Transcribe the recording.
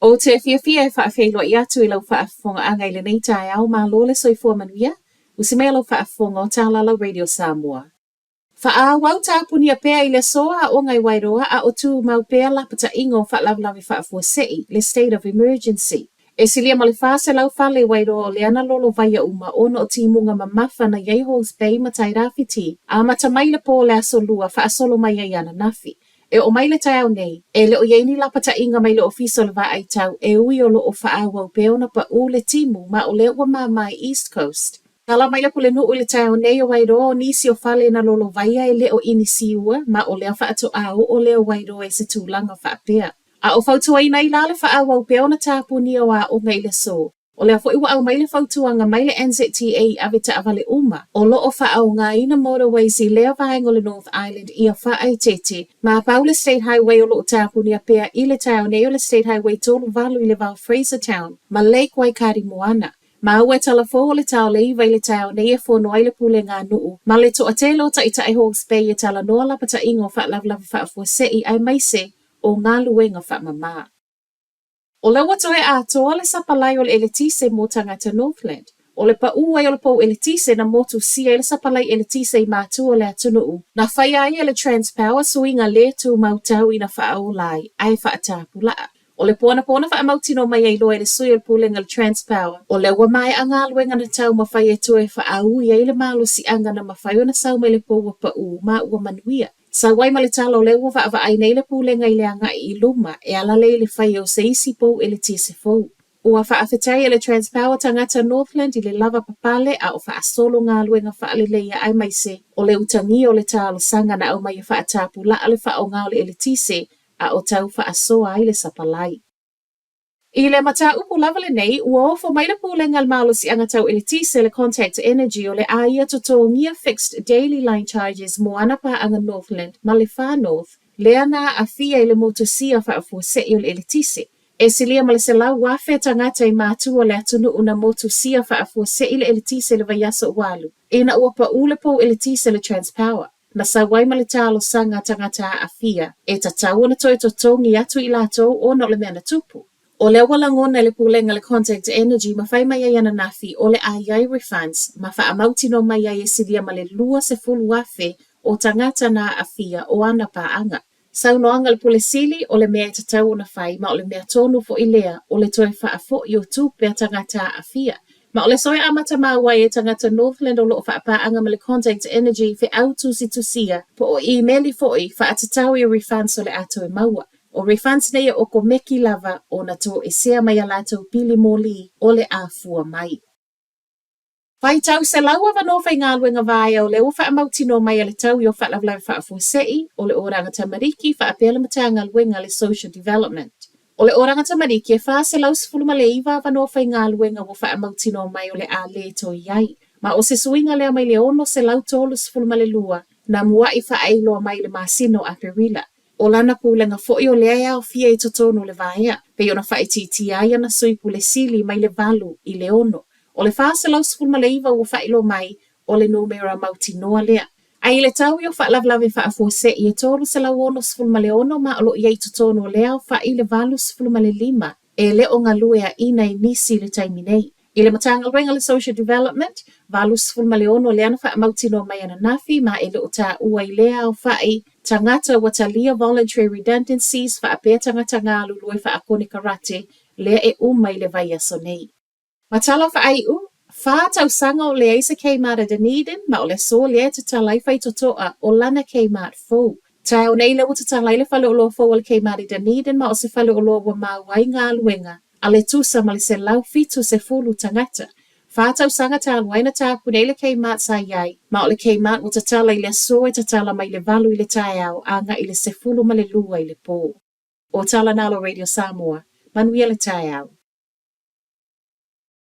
O te fia e whaafeilua i atu I lau whaafonga anga I le nei tae au mā lole soifua manuia, usi mea lau whaafonga o Tālala Radio Samoa. Wha wau tāpuni a pēr I le soa o ngai wairoa a o tū mau pēr lapata ingo whaalawlawi whaafua sei, le state of emergency. E silia ma le whaase lau whale wairoa o le ana lolo vaya uma ono o timunga mamafa na Yehos Bay matai rafiti, a mata mai le pō le aso lua whaasolo mai ai ana nafi. E o mai le tau nei, e le o yeini lapata inga mai le ofiso le vai tau e ui o lo o whaawau peona pa u le timu ma o le ua mai East Coast. Tala mai le pule nuu le tau nei o wairoa o nisi o whale na lolo vaia e le o inisiua ma o lea whaato au o leo wairoa e se tūlanga whaapea. A o whautua ina I la le whaawau peona tāpuni o a o ngai le so. O lea fo iwa au mai le whautuanga mai le NZTA avita avale uma. O lo o whaau ngā ina motorways I lea vaengo le North Island I a whaai tete. Ma pau le State Highway o lo o tāpuni a pea I le tau nei o le State Highway tolu valu I le vau Fraser Town. Ma Lake Waikari Moana. Ma ue talafo o le tau le iwa I le tau nei e whono ai le pule ngā nuu. Ma le to a telo ta ita I Hawke's Bay e tala noa lapata ingo whaalavlavi whaafua sei ai maise o ngā luenga whaamama. O lawa toe a toa le sapalai o le eletise mo tangata Northland. O le pa ua I o le pou eletise na motu sia le sapalai eletise I mātu o le atunuu. Na whaia I le Transpower suinga le tu mautau I na whaau lai, ai whaatapu laa. O le pona whaamautino mai ai loa le sui o le pulenga le Transpower. O le ua mai anga luenga na tau mawhai e toe whaau I le malo si anga na mawhai o na sau mai le pou wa pa u ma ua manuia. Sa wai ma le talo le ua wa ai nei le pulenga I le anga I luma e ala le whai o se isi pou eletise fou. Ua whaafetai le Transpower tangata Northland I le lava papale a o whaasolo ngā luenga whaaleleia ai maise o le utangi o le talo sanga na au mai e whaatapu la ale wha o ngā o le eletise a o tau whaasoa ai le sapalai. I le mata upu lava le nei, ua ofo mai le pulenga al malo si anga tau eletise le Contact Energy o le aia totongia fixed daily line charges mo ana pa anga Northland ma le Far North, lea na a fia I le motosia whaafua sei o le eletise. E silia ma le se lau wafe tangata I mātu o le atunu una motosia whaafua sei le eletise le vaiasa walu. Ina ua pa ule pou eletise le Transpower. Na sa wai ma le talo sanga tangata a fia, e tatau na toi totongi atu I latou o no le mea na tupu. O le walangona le pulenga le Contact Energy ma whai mai ai ana nafi o le ai refunds ma wha amautino mai ai e silia ma le lua se fulu wafe o tangata na a fia o ana pa anga. Sau noanga le pule sili o le mea tatau na whai ma o le mea tonu fo ilea o le toi wha a fo I o tupe a tangata a fia. Ma o le soe amata maa wai e tangata Northland o loo wha anga ma le Contact Energy fe autu si tusia po o emaili fo I wha atatau I refunds o le ato e maua. O refunds nei o ko meki lava o na to e sea mai a lato pili moli o le afua mai. Whai tau se laua wano whai ngā luenga vai o le uwha amautino mai a le tau I o whaalawlau whaafua sei o le oranga tamariki wha apela matanga luenga le social development. O le oranga tamariki e wha se lau sifuluma le iwa wano whai ngā luenga o wha amautino mai o le a le to iai. Ma o se suinga lea mai le ono se lau tolu sifuluma le lua na mua I wha ailoa mai le masino a perila. O lana pulenga fo'i o lea o fia I totono le vaia, pe ona wha titi ai ana sui pule sili mai le valu I le ono. O le whaase lau sifulma le iwa ua whailo mai o le numera mauti noa lea. Ai le tau I o whaalavlawe whaafua se I e tolu se lau ono sifulma le ono ma o lo I totono lea o whai le valu sifulma le lima e le o ngalue a ina I nisi le taimi nei. I le matanga luenga le social development, valu sifulma le ono le ana wha mauti noa mai ana nafi ma e le o tā ua I lea o whai tangata watalia voluntary redundancies wha apea tangata ngā lulue wha akone karate lea e umai le vai aso nei. Matala wha ai wha tau sanga o le eisa kei mara Dunedin ma o le so lea te talai whai totoa o lana kei mat fau. Tau nei le uta talai le whale o loa fau o le kei mara Dunedin ma o se whale o loa wa mawai ngā luenga a le tusa ma le se lau fitu se fulu tangata. Whātau sanga tālu aina tāpu nei le kei mat sa iai, ma o le kei mat o tatala I le so e tatala mai le valu I le tae au a nga I le sefulu ma le lua I le pō. O Tala Nalo Radio Samoa, manuia le tae au.